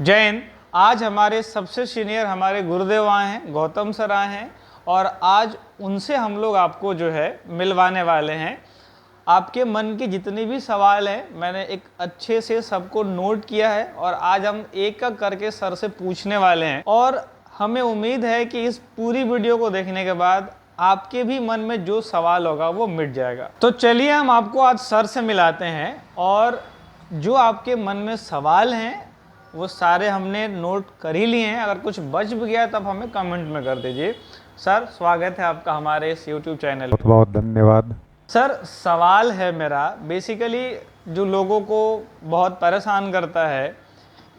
जय हिंद। आज हमारे सबसे सीनियर हमारे गुरुदेव आए हैं, गौतम सर आए हैं और आज उनसे हम लोग आपको जो है मिलवाने वाले हैं। आपके मन के जितने भी सवाल हैं मैंने एक अच्छे से सबको नोट किया है और आज हम एक एक करके सर से पूछने वाले हैं और हमें उम्मीद है कि इस पूरी वीडियो को देखने के बाद आपके भी मन में जो सवाल होगा वो मिट जाएगा। तो चलिए हम आपको आज सर से मिलाते हैं और जो आपके मन में सवाल हैं वो सारे हमने नोट कर ही लिए हैं। अगर कुछ बच भी गया तब हमें कमेंट में कर दीजिए। सर स्वागत है आपका हमारे इस यूट्यूब चैनल बहुत बहुत धन्यवाद। सर सवाल है मेरा, बेसिकली जो लोगों को बहुत परेशान करता है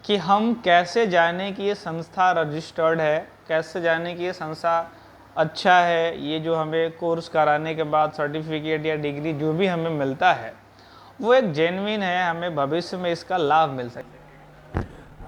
कि हम कैसे जाने कि ये संस्था रजिस्टर्ड है, कैसे जाने कि ये संस्था अच्छा है, ये जो हमें कोर्स कराने के बाद सर्टिफिकेट या डिग्री जो भी हमें मिलता है वो एक जेन्युइन है, हमें भविष्य में इसका लाभ मिल सके।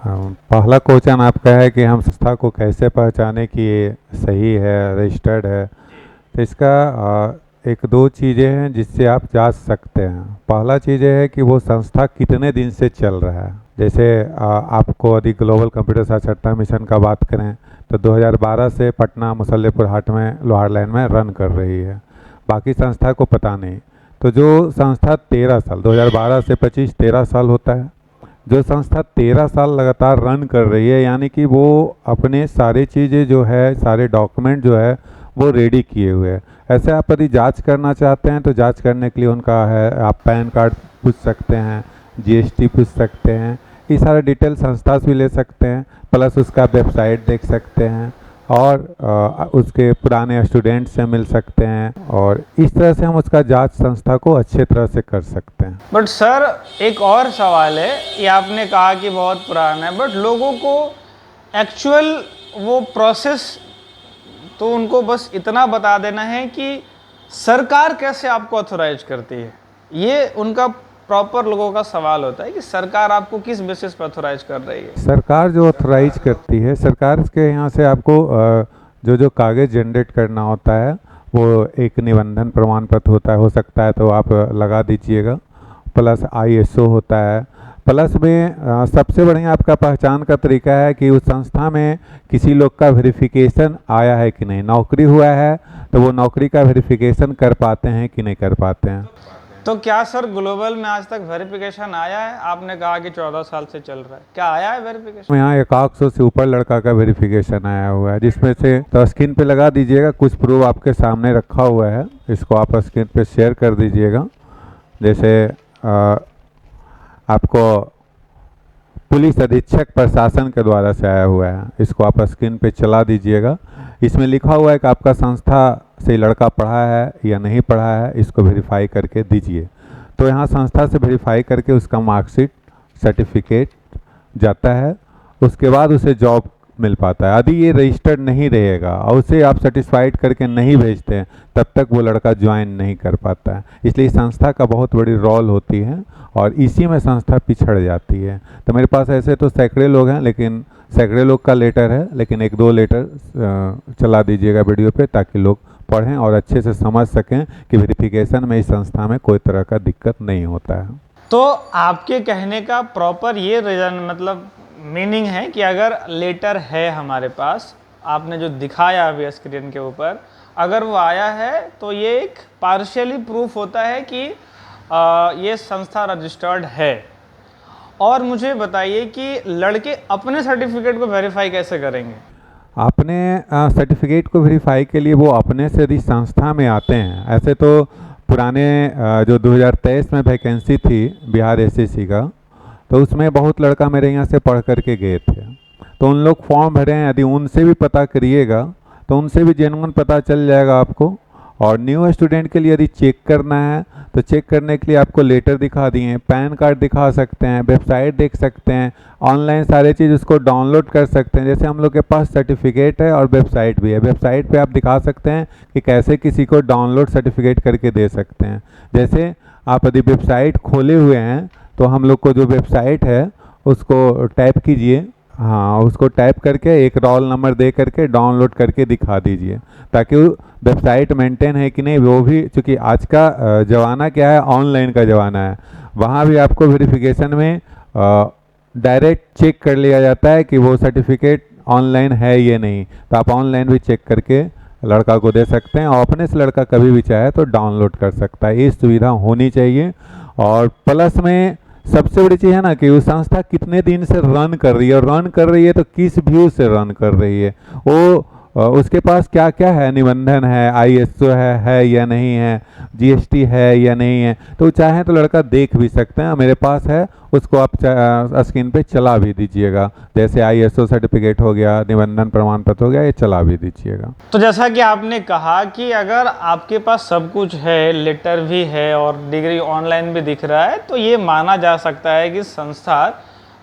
पहला क्वेश्चन आपका है कि हम संस्था को कैसे पहचाने कि ये सही है, रजिस्टर्ड है। तो इसका एक दो चीज़ें हैं जिससे आप जांच सकते हैं। पहला चीज़ है कि वो संस्था कितने दिन से चल रहा है। जैसे आपको यदि ग्लोबल कंप्यूटर साक्षरता मिशन का बात करें तो 2012 से पटना मुसल्लेपुर हाट में लोहार लाइन में रन कर रही है, बाकी संस्था को पता नहीं। तो जो संस्था 13 साल 2012 से 25 13 साल होता है, जो संस्था 13 साल लगातार रन कर रही है यानी कि वो अपने सारे चीज़ें जो है, सारे डॉक्यूमेंट जो है वो रेडी किए हुए हैं। ऐसे आप यदि जांच करना चाहते हैं तो जांच करने के लिए उनका है, आप पैन कार्ड पूछ सकते हैं, जीएसटी पूछ सकते हैं, ये सारे डिटेल संस्था से भी ले सकते हैं, प्लस उसका वेबसाइट देख सकते हैं और उसके पुराने स्टूडेंट से मिल सकते हैं और इस तरह से हम उसका जांच संस्था को अच्छे तरह से कर सकते हैं। बट सर एक और सवाल है, ये आपने कहा कि बहुत पुराना है, बट लोगों को एक्चुअल वो प्रोसेस तो उनको बस इतना बता देना है कि सरकार कैसे आपको ऑथोराइज करती है, ये उनका प्रॉपर लोगों का सवाल होता है कि सरकार आपको किस बेसिस पर ऑथोराइज कर रही है। सरकार जो ऑथोराइज करती है, सरकार के यहाँ से आपको जो जो कागज़ जनरेट करना होता है वो एक निबंधन प्रमाण पत्र होता है, हो सकता है तो आप लगा दीजिएगा, प्लस ISO होता है, प्लस में सबसे बढ़िया आपका पहचान का तरीका है कि उस संस्था में किसी लोग का वेरिफिकेशन आया है कि नहीं, नौकरी हुआ है तो वो नौकरी का वेरिफिकेशन कर पाते हैं कि नहीं कर पाते हैं। तो क्या सर ग्लोबल में आज तक वेरिफिकेशन आया है? आपने कहा कि 14 साल से चल रहा है, क्या आया है वेरिफिकेशन? यहाँ 100 से ऊपर लड़का का वेरिफिकेशन आया हुआ है, जिसमें से तो स्क्रीन पे लगा दीजिएगा, कुछ प्रूफ आपके सामने रखा हुआ है, इसको आप स्क्रीन पे शेयर कर दीजिएगा। जैसे आपको पुलिस अधीक्षक प्रशासन के द्वारा से आया हुआ है, इसको आप स्क्रीन पे चला दीजिएगा। इसमें लिखा हुआ है कि आपका संस्था से लड़का पढ़ा है या नहीं पढ़ा है, इसको वेरीफाई करके दीजिए। तो यहाँ संस्था से वेरीफाई करके उसका मार्कशीट सर्टिफिकेट जाता है, उसके बाद उसे जॉब मिल पाता है। यदि ये रजिस्टर्ड नहीं रहेगा और उसे आप सर्टिफाइड करके नहीं भेजते हैं तब तक वो लड़का ज्वाइन नहीं कर पाता है। इसलिए संस्था का बहुत बड़ी रोल होती है और इसी में संस्था पिछड़ जाती है। तो मेरे पास ऐसे तो सैकड़े लोग हैं, लेकिन सैकड़े लोग का लेटर है, लेकिन एक दो लेटर चला दीजिएगा वीडियो पे ताकि लोग पढ़ें और अच्छे से समझ सकें कि वेरिफिकेशन में इस संस्था में कोई तरह का दिक्कत नहीं होता है। तो आपके कहने का प्रॉपर ये रीजन मतलब मीनिंग है कि अगर लेटर है हमारे पास, आपने जो दिखाया अभी स्क्रीन के ऊपर, अगर वो आया है तो ये एक पार्शियली प्रूफ होता है कि ये संस्था रजिस्टर्ड है। और मुझे बताइए कि लड़के अपने सर्टिफिकेट को वेरीफाई कैसे करेंगे? अपने सर्टिफिकेट को वेरीफाई के लिए वो अपने से यदि संस्था में आते हैं, ऐसे तो पुराने जो 2023 में वैकेंसी थी बिहार SSC का, तो उसमें बहुत लड़का मेरे यहाँ से पढ़ करके गए थे, तो उन लोग फॉर्म भरे हैं, यदि उनसे भी पता करिएगा तो उनसे भी जेन्युइन पता चल जाएगा आपको। और न्यू स्टूडेंट के लिए यदि चेक करना है तो चेक करने के लिए आपको लेटर दिखा दिए हैं, पैन कार्ड दिखा सकते हैं, वेबसाइट देख सकते हैं, ऑनलाइन सारे चीज़ उसको डाउनलोड कर सकते हैं। जैसे हम लोग के पास सर्टिफिकेट है और वेबसाइट भी है, वेबसाइट पे आप दिखा सकते हैं कि कैसे किसी को डाउनलोड सर्टिफिकेट करके दे सकते हैं। जैसे आप यदि वेबसाइट खोले हुए हैं तो हम लोग को जो वेबसाइट है उसको टाइप कीजिए, हाँ उसको टाइप करके एक रोल नंबर दे करके डाउनलोड करके दिखा दीजिए, ताकि वेबसाइट मेंटेन है कि नहीं वो भी, चूँकि आज का ज़माना क्या है, ऑनलाइन का ज़माना है, वहाँ भी आपको वेरिफिकेशन में डायरेक्ट चेक कर लिया जाता है कि वो सर्टिफिकेट ऑनलाइन है या नहीं। तो आप ऑनलाइन भी चेक करके लड़का को दे सकते हैं, और अपने से लड़का कभी भी चाहे तो डाउनलोड कर सकता है। ये सुविधा होनी चाहिए। और प्लस में सबसे बड़ी चीज़ है ना कि वो संस्था कितने दिन से रन कर रही है, और रन कर रही है तो किस व्यू से रन कर रही है, वो उसके पास क्या क्या है, निबंधन है, आईएसओ है या नहीं है, जीएसटी है या नहीं है। तो चाहे तो लड़का देख भी सकते हैं, मेरे पास है, उसको आप स्क्रीन पे चला भी दीजिएगा। जैसे आईएसओ सर्टिफिकेट हो गया, निबंधन प्रमाण पत्र हो गया, ये चला भी दीजिएगा। तो जैसा कि आपने कहा कि अगर आपके पास सब कुछ है, लेटर भी है और डिग्री ऑनलाइन भी दिख रहा है, तो ये माना जा सकता है कि संस्था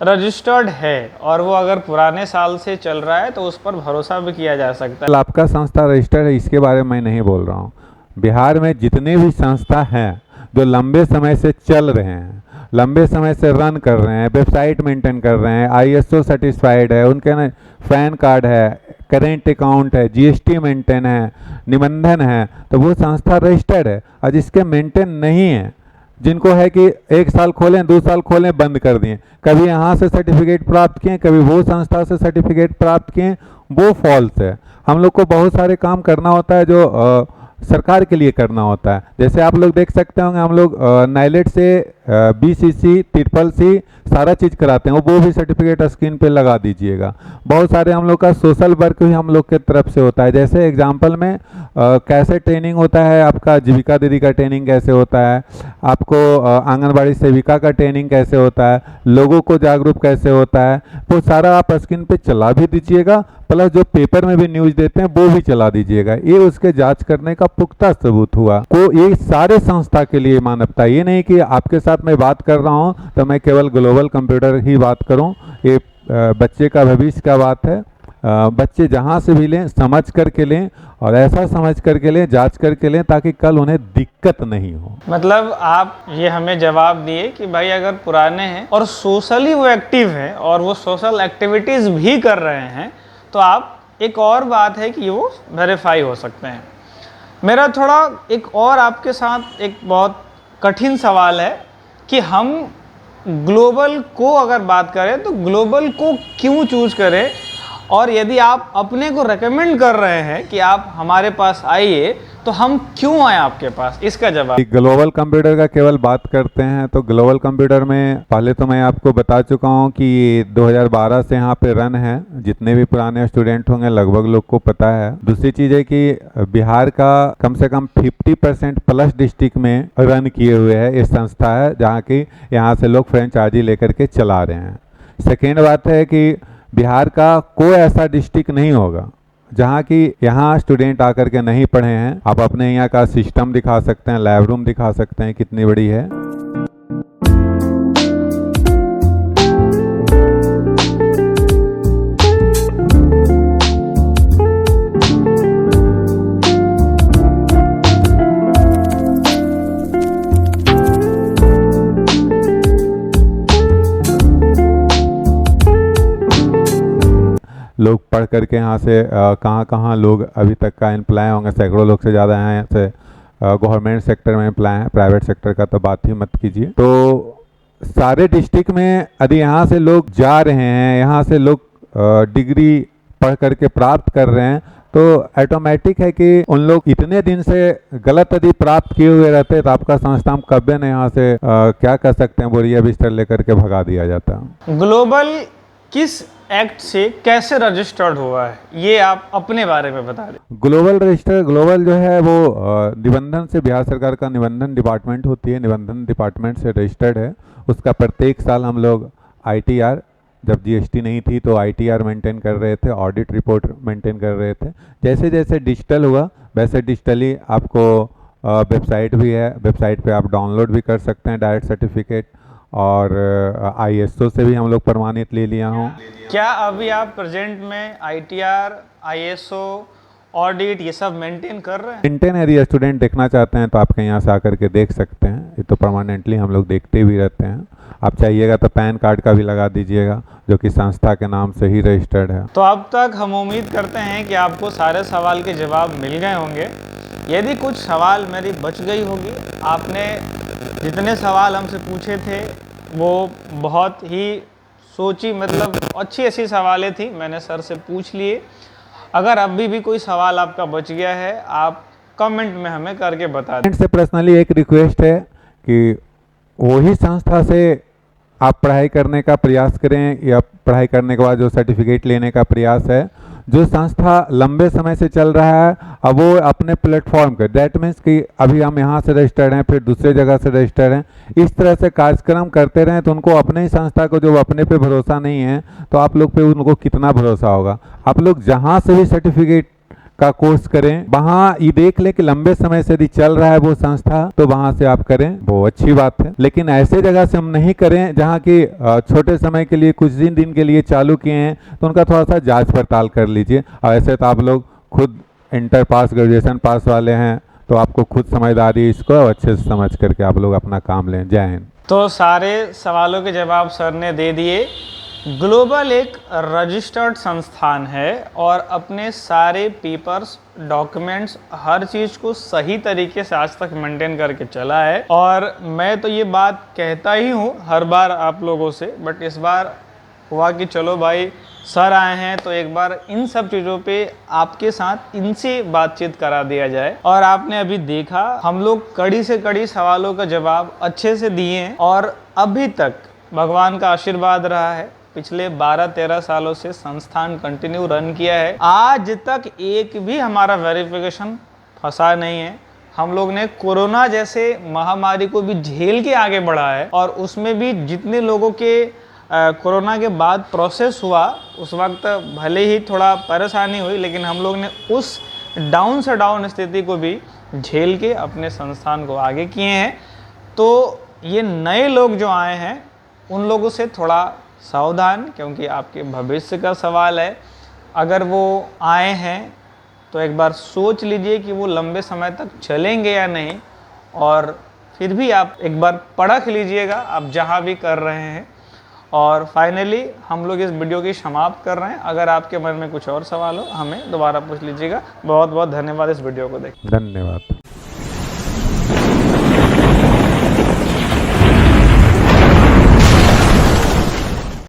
रजिस्टर्ड है, और वो अगर पुराने साल से चल रहा है तो उस पर भरोसा भी किया जा सकता है। आपका संस्था रजिस्टर्ड है इसके बारे में मैं नहीं बोल रहा हूँ। बिहार में जितने भी संस्था हैं जो लंबे समय से चल रहे हैं, लंबे समय से रन कर रहे हैं, वेबसाइट मेंटेन कर रहे हैं, आईएसओ सर्टिफाइड है, उनके ना पैन कार्ड है, करेंट अकाउंट है, जीएसटी मेंटेन है, निबंधन है, तो वो संस्था रजिस्टर्ड है। और जिसके मेंटेन नहीं है, जिनको है कि 1 साल खोलें 2 साल खोलें बंद कर दिए, कभी यहाँ से सर्टिफिकेट प्राप्त किए, कभी वो संस्था से सर्टिफिकेट प्राप्त किए, वो फॉल्स है। हम लोग को बहुत सारे काम करना होता है जो सरकार के लिए करना होता है। जैसे आप लोग देख सकते होंगे, हम लोग नाइलेट से बीसीसी, ट्रिपल सी सारा चीज़ कराते हैं, वो भी सर्टिफिकेट स्क्रीन पे लगा दीजिएगा। बहुत सारे हम लोग का सोशल वर्क भी हम लोग के तरफ से होता है। जैसे एग्जांपल में कैसे ट्रेनिंग होता है, आपका जीविका दीदी का ट्रेनिंग कैसे होता है, आपको आंगनबाड़ी सेविका का ट्रेनिंग कैसे होता है, लोगों को जागरूक कैसे होता है, वो सारा आप स्क्रीन पे चला भी दीजिएगा। प्लस जो पेपर में भी न्यूज़ देते हैं वो भी चला दीजिएगा। ये उसके जांच करने का पुख्ता सबूत हुआ। को ये सारे संस्था के लिए मानवता, ये नहीं कि आपके साथ मैं बात कर रहा हूँ तो मैं केवल ग्लोबल कंप्यूटर ही बात करूँ। ये बच्चे का भविष्य का बात है। बच्चे जहाँ से भी लें समझ करके लें, और ऐसा समझ करके लें, जांच करके लें, ताकि कल उन्हें दिक्कत नहीं हो। मतलब आप ये हमें जवाब दिए कि भाई अगर पुराने हैं और सोशली वो एक्टिव हैं और वो सोशल एक्टिविटीज़ भी कर रहे हैं, तो आप, एक और बात है कि वो वेरीफाई हो सकते हैं। मेरा थोड़ा एक और आपके साथ एक बहुत कठिन सवाल है कि हम ग्लोबल को अगर बात करें तो ग्लोबल को क्यों चूज करें, और यदि आप अपने को रेकमेंड कर रहे हैं कि आप हमारे पास आइए, तो हम क्यों आए आपके पास, इसका जवाब। ग्लोबल कंप्यूटर का केवल बात करते हैं तो ग्लोबल कंप्यूटर में पहले तो मैं आपको बता चुका हूं कि 2012 से यहाँ पे रन है। जितने भी पुराने स्टूडेंट होंगे लगभग लोग को पता है। दूसरी चीज़ है कि बिहार का कम से कम 50% प्लस डिस्ट्रिक्ट में रन किए हुए है ये संस्था है, जहाँ की यहाँ से लोग फ्रेंचाइजी लेकर के चला रहे हैं। सेकेंड बात है कि बिहार का कोई ऐसा डिस्ट्रिक्ट नहीं होगा जहाँ की यहाँ स्टूडेंट आकर के नहीं पढ़े हैं। आप अपने यहाँ का सिस्टम दिखा सकते हैं, लैब रूम दिखा सकते हैं कितनी बड़ी है। लोग पढ़ करके यहाँ से कहाँ कहाँ लोग अभी तक का एम्प्लॉय होंगे, सैकड़ों लोग से ज़्यादा यहाँ से गवर्नमेंट सेक्टर में एम्प्लॉय हैं। प्राइवेट सेक्टर का तो बात ही मत कीजिए। तो सारे डिस्ट्रिक्ट में यदि यहाँ से लोग जा रहे हैं, यहाँ से लोग डिग्री पढ़ करके प्राप्त कर रहे हैं, तो ऑटोमेटिक है कि उन लोग इतने दिन से गलत यदि प्राप्त किए हुए रहते तो आपका संस्था हम कब्बे ने यहाँ से क्या कर सकते हैं, बोरिया बिस्तर लेकर के भगा दिया जाता। ग्लोबल किस एक्ट से कैसे रजिस्टर्ड हुआ है, ये आप अपने बारे में बता दें। ग्लोबल रजिस्टर, ग्लोबल जो है वो निबंधन से, बिहार सरकार का निबंधन डिपार्टमेंट होती है, निबंधन डिपार्टमेंट से रजिस्टर्ड है। उसका प्रत्येक साल हम लोग ITR, जब GST नहीं थी तो ITR मेंटेन कर रहे थे, ऑडिट रिपोर्ट मेंटेन कर रहे थे। जैसे जैसे डिजिटल हुआ वैसे डिजिटली आपको वेबसाइट भी है, वेबसाइट पे आप डाउनलोड भी कर सकते हैं डायरेक्ट सर्टिफिकेट, और ISO से भी हम लोग प्रमाणित ले लिया हूँ। क्या अभी आप प्रेजेंट में ITR, ISO, ऑडिट ये सब मेंटेन कर रहे हैं? मेंटेन है। यदि स्टूडेंट देखना चाहते हैं तो आपके यहाँ से आकर के देख सकते हैं। ये तो परमानेंटली हम लोग देखते भी रहते हैं। आप चाहिएगा तो पैन कार्ड का भी लगा दीजिएगा, जो कि संस्था के नाम से ही रजिस्टर्ड है। तो अब तक हम उम्मीद करते हैं कि आपको सारे सवाल के जवाब मिल गए होंगे। यदि कुछ सवाल मेरी बच गई होगी, आपने जितने सवाल हमसे पूछे थे वो बहुत ही सोची, मतलब अच्छी अच्छी सवालें थी, मैंने सर से पूछ लिए। अगर अभी भी कोई सवाल आपका बच गया है, आप कमेंट में हमें करके बता दें। से पर्सनली एक रिक्वेस्ट है कि वही संस्था से आप पढ़ाई करने का प्रयास करें, या पढ़ाई करने के बाद जो सर्टिफिकेट लेने का प्रयास है, जो संस्था लंबे समय से चल रहा है, अब वो अपने प्लेटफॉर्म के, दैट मीन्स कि अभी हम यहाँ से रजिस्टर्ड हैं, फिर दूसरे जगह से रजिस्टर्ड हैं, इस तरह से कार्यक्रम करते रहें, तो उनको अपने ही संस्था को जो अपने पे भरोसा नहीं है, तो आप लोग पे उनको कितना भरोसा होगा। आप लोग जहाँ से भी सर्टिफिकेट का कोर्स करें, वहाँ ये देख लें कि लंबे समय से यदि चल रहा है वो संस्था, तो वहाँ से आप करें, वो अच्छी बात है। लेकिन ऐसे जगह से हम नहीं करें जहाँ की छोटे समय के लिए, कुछ दिन के लिए चालू किए हैं, तो उनका थोड़ा सा जांच पड़ताल कर लीजिए। और ऐसे तो आप लोग खुद इंटर पास, ग्रेजुएशन पास वाले हैं, तो आपको खुद समझदारी इसको अच्छे से समझ करके आप लोग अपना काम लें। जय हिंद। तो सारे सवालों के जवाब सर ने दे दिए। ग्लोबल एक रजिस्टर्ड संस्थान है और अपने सारे पेपर्स, डॉक्यूमेंट्स, हर चीज़ को सही तरीके से आज तक मेंटेन करके चला है। और मैं तो ये बात कहता ही हूँ हर बार आप लोगों से, बट इस बार हुआ कि चलो भाई सर आए हैं तो एक बार इन सब चीज़ों पे आपके साथ इनसे बातचीत करा दिया जाए। और आपने अभी देखा हम लोग कड़ी से कड़ी सवालों का जवाब अच्छे से दिए हैं, और अभी तक भगवान का आशीर्वाद रहा है। पिछले 12-13 सालों से संस्थान कंटिन्यू रन किया है, आज तक एक भी हमारा वेरिफिकेशन फंसा नहीं है। हम लोग ने कोरोना जैसे महामारी को भी झेल के आगे बढ़ा है, और उसमें भी जितने लोगों के कोरोना के बाद प्रोसेस हुआ, उस वक्त भले ही थोड़ा परेशानी हुई, लेकिन हम लोग ने उस डाउन से डाउन स्थिति को भी झेल के अपने संस्थान को आगे किए हैं। तो ये नए लोग जो आए हैं उन लोगों से थोड़ा सावधान, क्योंकि आपके भविष्य का सवाल है। अगर वो आए हैं तो एक बार सोच लीजिए कि वो लंबे समय तक चलेंगे या नहीं, और फिर भी आप एक बार परख लीजिएगा आप जहाँ भी कर रहे हैं। और फाइनली हम लोग इस वीडियो की समाप्त कर रहे हैं। अगर आपके मन में कुछ और सवाल हो हमें दोबारा पूछ लीजिएगा। बहुत बहुत धन्यवाद इस वीडियो को देख। धन्यवाद।